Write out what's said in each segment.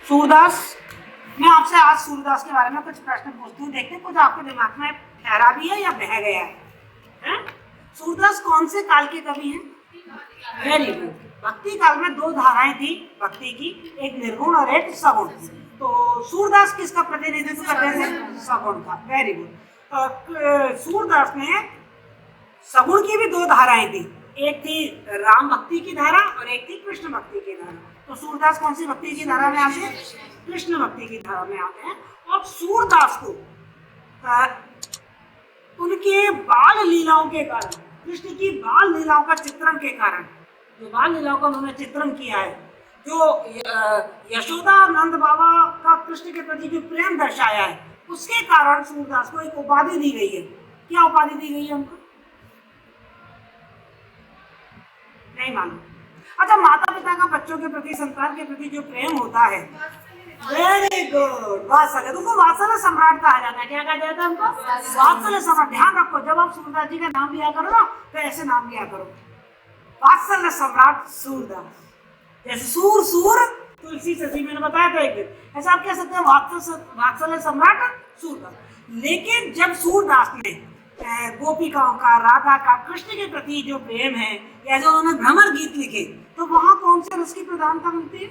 सूरदास, मैं आपसे आज सूरदास के बारे में कुछ प्रश्न पूछती हूँ, देखते हैं कुछ आपके दिमाग में ठहरा भी है या बह गया है? सूरदास कौन से काल के कवि हैं? Very good. भक्ति काल में दो धाराएं थी भक्ति की, एक निर्गुण और एक सगुण। तो सूरदास किसका प्रतिनिधित्व करते थे? सगुण का। Very good. सूरदास में सगुण की भी दो धाराएं थी, एक थी राम भक्ति की धारा और एक थी कृष्ण भक्ति की धारा। तो सूरदास कौन सी भक्ति की धारा में आते हैं? कृष्ण भक्ति की धारा में आते हैं। और सूरदास को उनके बाल लीलाओं के कारण, कृष्ण की बाल लीलाओं का चित्रण के कारण, जो बाल लीलाओं का उन्होंने चित्रण किया है, जो यशोदा नंद बाबा का कृष्ण के प्रति जो प्रेम दर्शाया है, उसके कारण सूरदास को एक उपाधि दी गई है। क्या उपाधि दी गई है उनको? नहीं मालूम। अच्छा, माता पिता का बच्चों के प्रति, संतान के प्रति जो प्रेम होता है, वेरी गुड, वात्सल्य। तुमको वात्सल्य सम्राट कहा जाता है। क्या कहा जाता है हमको? वात्सल्य सम्राट। ध्यान रखो, जब आप सूरदास जी का नाम लिया करो ना, तो ऐसे नाम लिया करो, वात्सल्य सम्राट सूरदास। जैसे सूर सूर तुलसी ससी, मैंने बताया था एक दिन, ऐसा आप कह सकते हैं वात्सल्य सम्राट सूरदास। लेकिन जब सूरदास ने गोपिकाओं का, राधा का कृष्ण के प्रति जो प्रेम है, या जो उन्होंने भ्रमर गीत लिखे, तो वहां कौन से रस की प्रधानता मिलती है?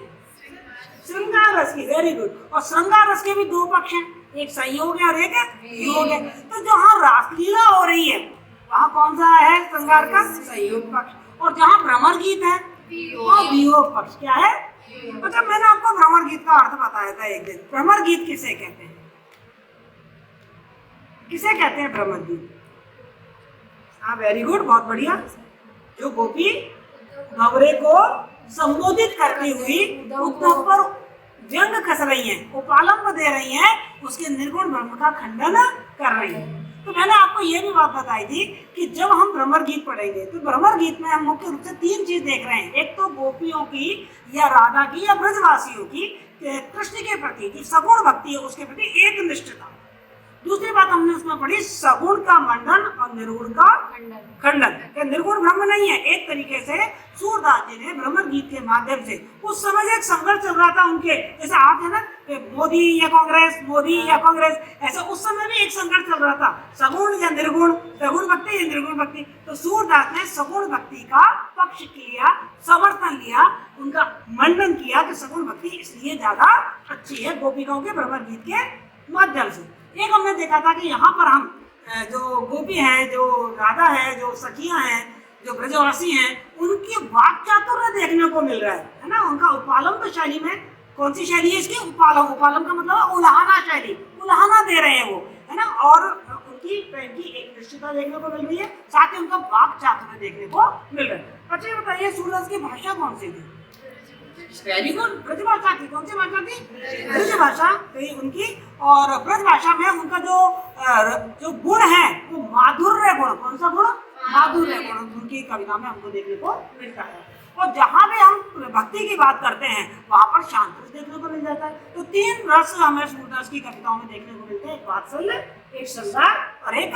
श्रृंगार रस की। Very good. और श्रृंगार रस के भी दो पक्ष हैं, एक संयोग है और एक वियोग है। तो जहाँ रासलीला हो रही है, वहाँ कौन सा है श्रृंगार का? संयोग पक्ष। और जहाँ भ्रमर गीत है, वो वियोग पक्ष। क्या है? अच्छा, मैंने आपको भ्रमर गीत का अर्थ बताया था एक दिन। भ्रमर गीत किसे कहते हैं? किसे कहते हैं भ्रमर गीत? हाँ, वेरी गुड, बहुत बढ़िया। जो गोपी भंवरे को संबोधित करती हुई उद्धव पर व्यंग कस रही हैं, उपालंब दे रही हैं, उसके निर्गुण ब्रह्म का खंडन कर रही हैं। तो मैंने आपको ये भी बात बताई थी कि जब हम भ्रमर गीत पढ़ेंगे, तो भ्रमर गीत में हम मुख्य रूप से तीन चीज देख रहे हैं। एक तो गोपियों की या राधा की या ब्रजवासियों की कृष्ण के प्रति जो सगुण भक्ति है, उसके प्रति एक निष्ठता। दूसरी बात हमने उसमें पढ़ी, सगुण का मंडन और निर्गुण का खंडन। निर्गुण ब्रह्म नहीं है। एक तरीके से सूरदास जी ने भ्रमर गीत के माध्यम से, उस समय एक संघर्ष चल रहा था उनके, जैसे आज है ना मोदी या कांग्रेस, मोदी या कांग्रेस, ऐसा उस समय भी एक संघर्ष चल रहा था, सगुण या निर्गुण, सगुण भक्ति या निर्गुण भक्ति। तो सूरदास ने सगुण भक्ति का पक्ष किया, समर्थन लिया, उनका मंडन किया कि सगुण भक्ति इसलिए ज्यादा अच्छी है गोपिकाओं के भ्रमर गीत के माध्यम से। एक हमने देखा था कि यहाँ पर हम जो गोपी हैं, जो राधा है, जो सखियां हैं, जो ब्रजवासी हैं, उनकी वाक चातुर्य देखने को मिल रहा है ना। उनका उपालंब शैली में, कौन सी शैली है इसकी? उपालंब। उपालंब का मतलब उल्हाना शैली, उल्हाना दे रहे हैं वो, है ना। और उनकी प्रेम की एक निश्चितता देखने को मिल रही है, साथ ही उनका वाक चातुर्य देखने को मिल रहा है। अच्छा, ये बताइए सूरदास की भाषा कौन सी थी? वेरी गुड, ब्रजभाषा थी। कौन सी भाषा थी? ब्रजभाषा थी उनकी। और ब्रजभाषा में उनका जो गुण है, वो माधुर्य गुण। कौन सा गुण? माधुर्य गुण उनकी कविता में हमको देखने को मिलता है। और जहाँ भी हम भक्ति की बात करते हैं, वहाँ पर शांत रस देखने को मिल जाता है। तो तीन रस हमें सूरदास की कविताओं में देखने को मिलते हैं, एक वात्सल्य, एक श्रृंगार और एक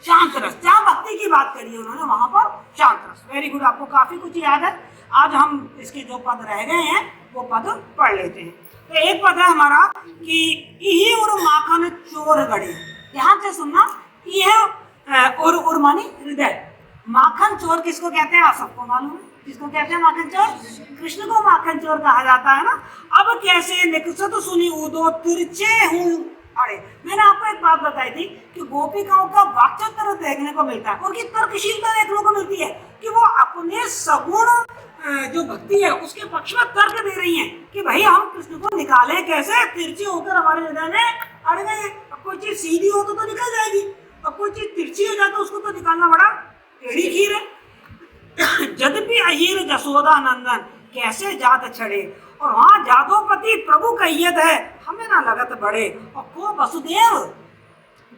शांत रस। जहाँ भक्ति की बात करी है उन्होंने, वहां पर शांत रस। वेरी गुड, आपको काफी कुछ याद है। आज हम इसके जो पद रह गए हैं वो पद पढ़ लेते हैं। तो एक पद है हमारा कि इही और माखन चोर गढ़े। ध्यान से सुनना, यह और मानी हृदय। माखन चोर किसको कहते हैं? आप सबको मालूम है किसको कहते हैं माखन चोर? कृष्ण को माखन चोर कहा जाता है ना। अब कैसे निकसत सुनी उदो तिरछे हूँ अरे। मैंने आपको एक बात बताई थी कि गोपिकाओं का वाक्चातुर्य देखने को मिलता है, उनकी तर्कशीलता देखने को मिलती है कि वो अपने सगुण जो भक्ति है उसके पक्ष में तर्क दे रही हैं कि भाई हम कृष्ण को निकालें कैसे? तिरछी होकर हमारे हृदय में अड़ गए। अब कोई चीज सीधी हो तो निकल जाएगी, अब कोई चीज तिरछी हो जाए तो उसको तो निकालना बड़ा टेढ़ी खीर है। यद्यपि अहीर जसोदा नंदन कैसे जात छड़े। और वहाँ जादोपति प्रभु कहियत है, हमें ना लगत बड़े। और को वसुदेव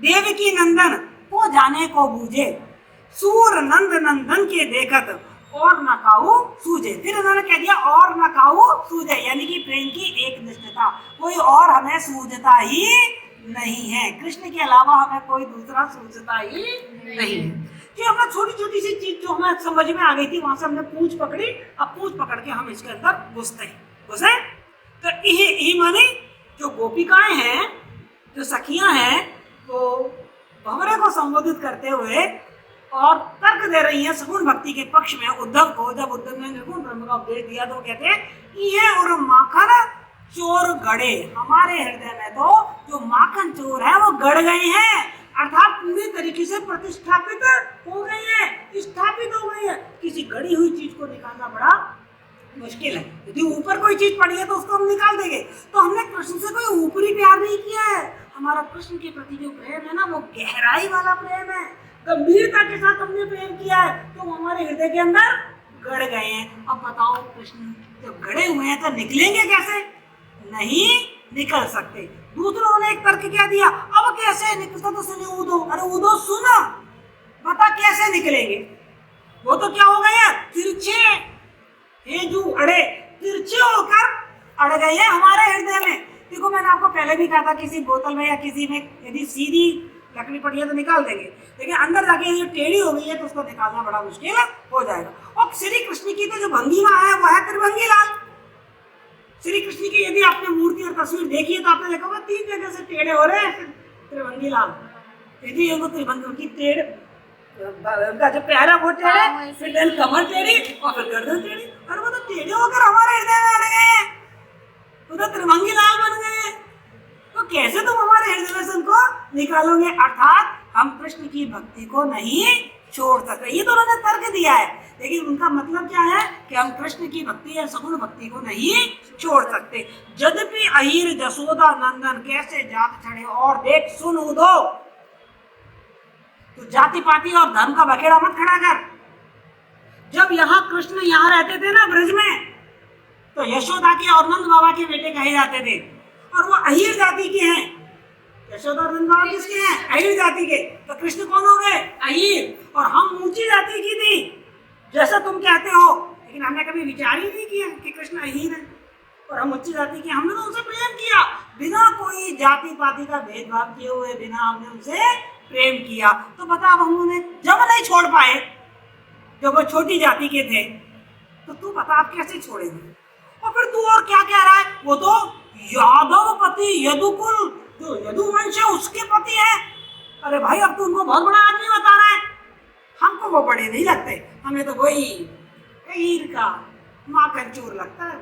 देवकी नंदन को जाने को बूझे। सूर नंद नंदन के देखत और न काऊ सूझे। फिर उन्होंने कह दिया और न काऊ सूझे, यानी कि प्रेम की एक निष्ठता, कोई और हमें सूझता ही नहीं है, कृष्ण के अलावा हमें कोई दूसरा सूझता ही नहीं है। कि हमें छोटी छोटी सी चीज जो हमें समझ में आ गई थी, वहां से हमने पूंछ पकड़ी, अब पूंछ पकड़ के हम इसके अंदर घुसते हैं। तो ये ही माने जो गोपिकाएं हैं, जो सखियां हैं, वो भंवरे को संबोधित करते हुए और तर्क दे रही है सगुण भक्ति के पक्ष में उद्धव को। जब उद्धव ने निर्गुण ब्रह्म का उपदेश दिया तो कहते हैं ये और माखन चोर गड़े, हमारे हृदय में तो जो माखन चोर है वो गड़ गए हैं, अर्थात पूरी तरीके से प्रतिष्ठापित हो गई है, स्थापित हो गई है। किसी गड़ी हुई चीज को निकालना बड़ा मुश्किल है। यदि ऊपर कोई चीज पड़ी है तो उसको हम निकाल देंगे। तो हमने कृष्ण से कोई ऊपरी प्यार नहीं किया है, हमारा कृष्ण के प्रति जो प्रेम है ना वो गहराई वाला प्रेम है, गंभीरता के साथ हमने प्रेम किया है, तो हमारे हृदय के अंदर गड़ गए हैं। अब बताओ कृष्ण जब गड़े हुए हैं तो निकलेंगे कैसे? नहीं निकल सकते। दूसरों ने एक तर्क क्या दिया, अब कैसे निकलता? तो सुने ऊदो, अरे ऊदो सुना, बता कैसे निकलेंगे? वो तो क्या हो गया, तिरछे ये जो अड़े तिरछे होकर अड़ गए हैं हमारे हृदय में। देखो मैंने आपको पहले भी कहा था किसी बोतल में या किसी में यदि सीधी लकड़ी पड़ी है तो निकाल देंगे, लेकिन अंदर जाके ये टेढ़ी हो गई है तो उसको निकालना बड़ा मुश्किल हो जाएगा। और श्री कृष्ण की तो जो भंगिमा है वो है त्रिभंगी लाल। श्री कृष्ण की यदि आपने मूर्ति और तस्वीर देखी है तो आपने देखा होगा 3 जगह से टेढ़े हो रहे हैं त्रिभंगी लाल। यदि वो त्रिभंगी उनकी टेढ़, उनका जो प्यारा वो टेढ़े, फिर कमर टेढ़ी और फिर गर्दन टेढ़ी, और वो तो टेढ़े होकर हमारे हृदय में अड़ गए हैं, वो तो त्रिभंगी लाल बन गए हैं। तो कैसे तुम हमारे हृदय से उनको निकालोगे? अर्थात हम कृष्ण की भक्ति को नहीं छोड़ सकते। ये तो उन्होंने तर्क दिया है, लेकिन उनका मतलब क्या है कि हम कृष्ण की भक्ति या सगुण भक्ति को नहीं छोड़ सकते। यद्यपि अहिर जसोदा नंदन कैसे जात चढ़े और देख सुन उदो, तो जाति पाति और धर्म का बखेड़ा मत खड़ा कर। जब यहाँ कृष्ण यहाँ रहते थे ना ब्रज में, तो यशोदा के और नंद बाबा के बेटे कहे जाते थे, और वो अहिर जाति के हैं। यशोदा और नंद बाबा किसके हैं? अहिर जाति के। तो कृष्ण कौन हो गए? अहिर। और हम ऊंची जाति की थी जैसा तुम कहते हो, लेकिन हमने कभी विचार ही नहीं किया कि कृष्ण अहिर है और हम उच्च जाति के। हमने तो उनसे प्रेम किया बिना कोई जाति पाति का भेदभाव किए हुए, बिना हमने उनसे प्रेम किया। तो बता अब हम उन्हें जब नहीं छोड़ पाए, जब वो छोटी जाति के थे, तो तू बता आप कैसे छोड़ेंगे? और फिर तू और क्या कह रहा है, वो तो यादव पति यदुकुल, जो यदुवंश है उसके पति है। अरे भाई अब तू उनको बहुत बड़ा आदमी बता रहा है, हमको वो बड़े नहीं लगते, हमें तो वही हीर का माखन चोर लगता है,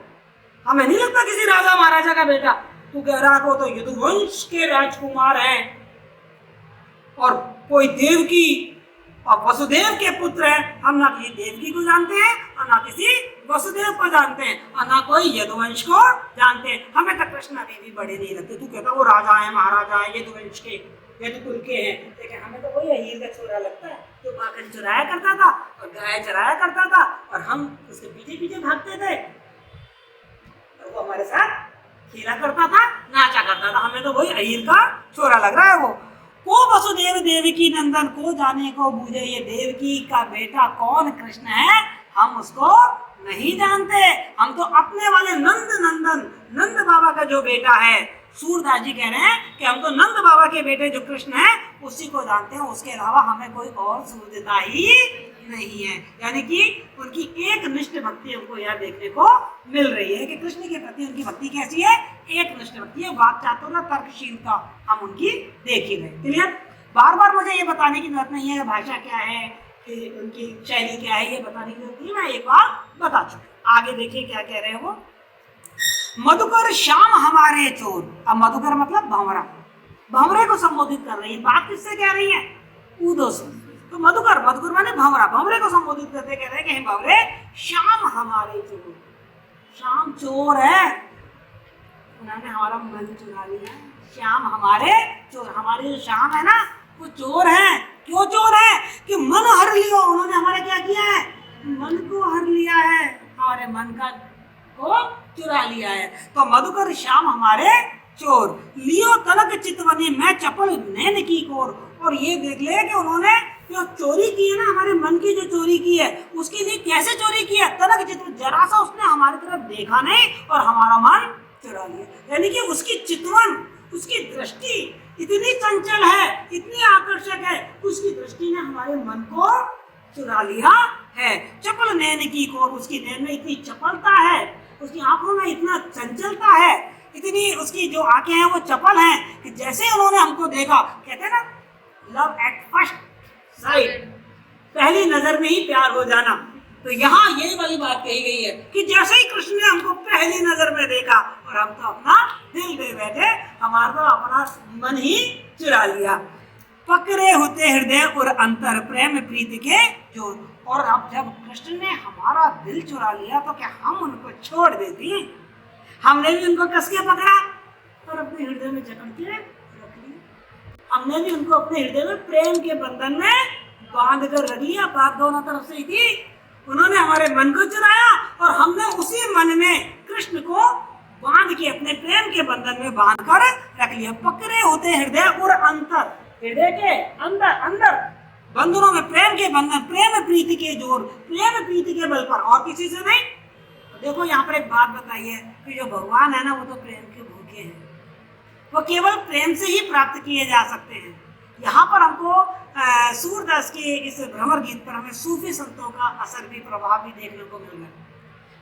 हमें नहीं लगता किसी राजा महाराजा का बेटा। तू कह रहा है तो यदुवंश के राजकुमार है और कोई देव की और वसुदेव के पुत्र हैं। हम ना किसी देवकी को जानते हैं और ना किसी वसुदेव को जानते हैं और ना कोई यदुवंश को जानते हैं। हमें तो कृष्ण अभी भी बड़े नहीं लगते। तू कहता वो राजा है महाराजा है यदुवंश के यदुकुल के हैं, लेकिन हमें तो वही अहीर का छोरा लगता है जो माखन चुराया करता था और गाय चराया करता था और हम उसके पीछे पीछे भागते थे और वो हमारे साथ खेला करता था, नाचा करता था। हमें तो वही अहीर का छोरा लग रहा है। वो को वसुदेव देवकी नंदन को जाने को बूझे, ये देवकी का बेटा कौन कृष्ण है हम उसको नहीं जानते। हम तो अपने वाले नंद नंदन नंद बाबा का जो बेटा है, सूरदास जी कह रहे हैं कि हम तो नंद बाबा के बेटे जो कृष्ण है उसी को जानते हैं, उसके अलावा हमें कोई और सूझता ही नहीं है। यानी कि उनकी एक निष्ठ भक्ति हमको यह देखने को मिल रही है कि कृष्ण के प्रति उनकी भक्ति कैसी है, एक निष्ठ भक्ति है। वाक चातुर्य तर्कशीलता हम उनकी देख ही रहे। क्लियर? बार बार मुझे ये बताने की जरूरत नहीं है भाषा क्या है कि उनकी शैली क्या है, ये बताने की जरूरत नहीं, मैं एक बार बता चुका। आगे देखिए क्या कह रहे हैं वो, मधुकर श्याम हमारे चोर। अब मधुकर मतलब भंवरा, भंवरे को संबोधित कर रही है। बात किससे कह रही है? उदो से। तो मधुकर, मधुकर माने भंवरा, भंवरे को संबोधित करते कह रहे हैं कि भंवरे श्याम हमारे चोर। श्याम चोर है, उन्होंने हमारा मन चुरा लिया। श्याम हमारे चोर, हमारे जो श्याम है ना वो चोर है। क्यों चोर है? कि मन हर लियो, उन्होंने हमारा क्या किया है? मन को हर लिया है, हमारे मन का को चुरा लिया है। तो मधुकर श्याम हमारे चोर, लियो तलक चितवनी मैं चपल नैन की कोर। और ये देख ले कि उन्होंने जो चोरी की है ना, हमारे मन की जो चोरी की है, उसके लिए कैसे चोरी की है? तलक चितवन, जरा सा उसने हमारी तरफ देखा नहीं और हमारा मन चुरा लिया। यानी कि उसकी चितवन, उसकी दृष्टि इतनी चंचल है, इतनी आकर्षक है, उसकी दृष्टि ने हमारे मन को चुरा लिया है। चपल नैन की कोर, उसकी नैन में इतनी चपलता है, उसकी आंखों में इतना चंचलता है इतनी उसकी जो आंखें हैं वो चपल हैं कि जैसे उन्होंने हमको देखा, कहते हैं ना लव एट फर्स्ट साइट, पहली नजर में ही प्यार हो जाना। तो यहाँ यही वाली बात कही गई है कि जैसे ही कृष्ण ने हमको पहली नजर में देखा और हम तो अपना दिल दे बैठे, हमारा तो अपना मन ही चुरा लिया। पकड़े होते हृदय और अंतर प्रेम प्रीति के जो, और अब जब कृष्ण ने हमारा दिल चुरा लिया तो क्या हम उनको छोड़ देती? हमने भी उनको कस के पकड़ा और अपने हृदय में जकड़ के रख लिया। हमने भी उनको अपने हृदय में प्रेम के बंधन में बांध कर रख लिया। बात दोनों तरफ से ही थी। उन्होंने हमारे मन को चुराया और हमने उसी मन में कृष्ण को बांध के अपने प्रेम के बंधन में बांध कर रख लिया। पकड़े होते हृदय और अंतर, हृदय के अंदर अंदर बंधनों में प्रेम के बंधन, प्रेम प्रीति के जोर, प्रेम प्रीति के बल पर, और किसी से नहीं। देखो यहाँ पर एक बात बताइए कि जो भगवान है ना वो तो प्रेम के भूखे हैं, वो केवल प्रेम से ही प्राप्त किए जा सकते हैं। यहाँ पर हमको सूरदास के इस भ्रमर गीत पर हमें सूफी संतों का असर भी, प्रभाव भी देखने को मिल रहा है।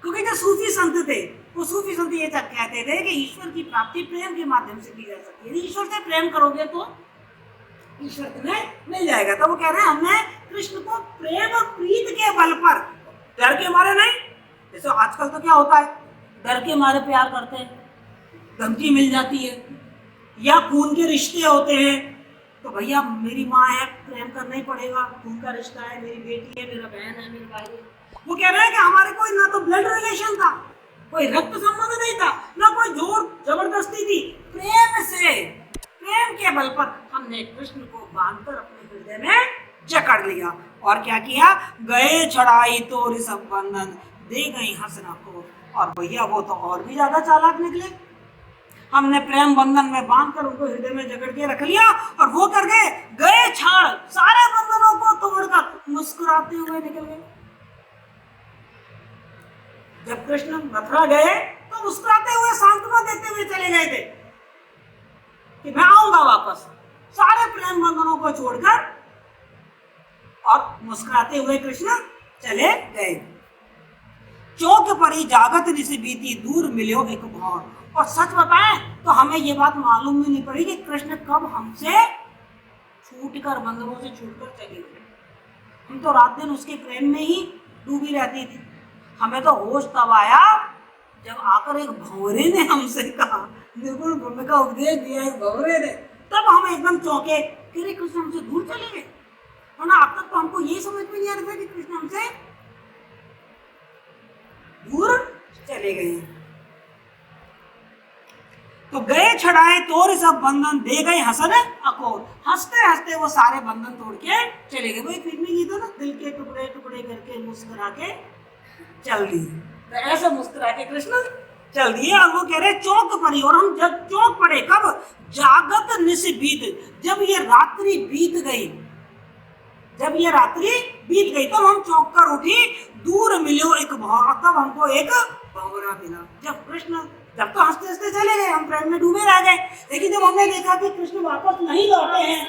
क्योंकि जो सूफी संत थे वो सूफी संत ये तक कहते थे कि ईश्वर की प्राप्ति प्रेम के माध्यम से की जा सकती है। यदि ईश्वर से प्रेम करोगे तो ईश्वर तुम्हें मिल जाएगा। तो वो कह रहे हैं हमने कृष्ण को प्रेम और प्रीत के बल पर, डर के मारे नहीं। जैसे आजकल तो क्या होता है, डर के मारे प्यार करते हैं, धमकी मिल जाती है, या खून के रिश्ते होते हैं तो भैया मेरी माँ है, प्रेम करना ही पड़ेगा, खून का रिश्ता है, मेरी बेटी है, मेरा बहन है, मेरा भाई है। वो कह रहे हैं कि हमारे कोई ना तो ब्लड रिलेशन था, कोई रक्त संबंध नहीं था, ना कोई जोर जबरदस्ती थी। प्रेम से, प्रेम के बल पर हमने कृष्ण को बांधकर अपने हृदय में जकड़ लिया। और क्या किया? गए छड़ाई तो ऋषभ बंधन, दे गई हंसना को। और भैया वो तो और भी ज्यादा चालाक निकले। हमने प्रेम बंधन में बांधकर उनको हृदय में जकड़ के रख लिया और वो कर गए छाड़, सारे बंधनों को तोड़कर मुस्कुराते हुए निकल गए। जब कृष्ण मथुरा गए तो मुस्कुराते हुए, सांत्वना देते हुए चले गए थे कि मैं आऊंगा वापस। सारे प्रेम बंधनों को छोड़कर और मुस्कुराते हुए कृष्ण चले गए। चौक परी जागत निस बीती, दूर मिलो एक भौर। और सच बताएं तो हमें ये बात मालूम भी नहीं पड़ी कि कृष्ण कब हमसे छूटकर, बंधनों से छूटकर चले गए। हम तो रात दिन उसके प्रेम में ही डूबी रहती थी। हमें तो होश तब आया जब आकर एक भंवरे ने हमसे कहा, निर्गुण ब्रह्म का उपदेश दिया एक भंवरे ने, तब हम एकदम चौंके कि कृष्ण हमसे दूर चले गए। वरना अब तक तो हमको ये समझ में नहीं आ रहा था कि कृष्ण हमसे दूर चले गए। तो गए छड़ाए तोड़ सब बंधन, दे गए हसन अकोर। हंसते हंसते वो सारे बंधन तोड़ के चले गए। वो एक फिल्मी गीत है ना, दिल के टुकड़े टुकड़े करके मुस्कुरा के चल दिए। तो ऐसे मुस्कुरा के कृष्ण चल दिए। और वो कह रहे चौक पड़ी, और हम जब चौक पड़े कब? जागत निस बीत, जब ये रात्रि बीत गई, जब ये रात्रि बीत गई तब हम चौक कर उठी। दूर मिलो एक भंवरा, तब हमको एक भंवरा मिला। जब कृष्ण, जब तो हंसते हंसते चले गए, हम प्रेम में डूबे रह गए, लेकिन जब हमने देखा कि कृष्ण वापस नहीं लौटे हैं,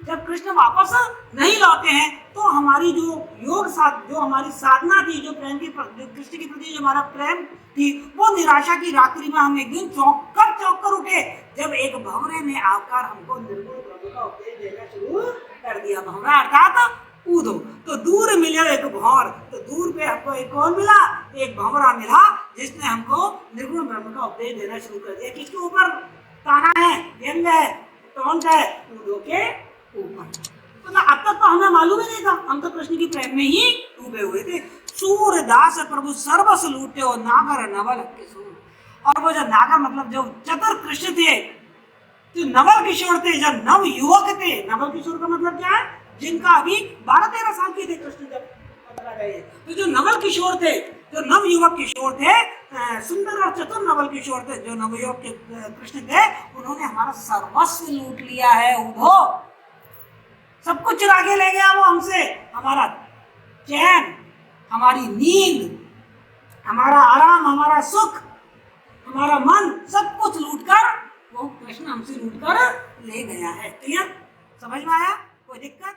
जब कृष्ण वापस नहीं लौटे हैं तो हमारी जो योग जो हमारी साधना थी, जो प्रेम की, कृष्ण के प्रति जो हमारा प्रेम थी, वो निराशा की रात्रि में हम एक दिन चौंक कर उठे, जब एक भंवरे ने आकर हमको निर्गुण ब्रह्म का उपदेश देना शुरू कर दिया। भंवरा अर्थात कूदो। तो दूर मिले एक भंवर, तो दूर पे हमको एक कौन मिला? एक भंवरा मिला, जिसने हमको निर्गुण ब्रह्म का उपदेश देना शुरू कर दिया। किसके ऊपर ताना है, व्यंग है, टोंट है? कूदो के ऊपर। तो अब तक तो हमें मालूम ही नहीं था, हम तो कृष्ण की प्रेम में ही डूबे हुए थे। सूरदास प्रभु सर्वस लूटे हो, नागर नवल किशोर। और वो जो नागर मतलब जो चतुर कृष्ण थे, जो नवल किशोर थे, जो नव युवक थे। नवल किशोर का मतलब क्या है? जिनका अभी 12-13 साल के थे कृष्ण जब मथुरा गए। तो जो नवल किशोर थे, जो नव युवक किशोर थे, सुंदर और चतुर नवल किशोर थे, जो नवयुवक कृष्ण थे, उन्होंने हमारा सर्वस्व लूट लिया है। उधो सब कुछ चुरा के ले गया वो हमसे, हमारा चैन, हमारी नींद, हमारा आराम, हमारा सुख, हमारा मन, सब कुछ लूटकर वो कृष्ण हमसे लूटकर ले गया है। तो यह समझ में आया? कोई दिक्कत?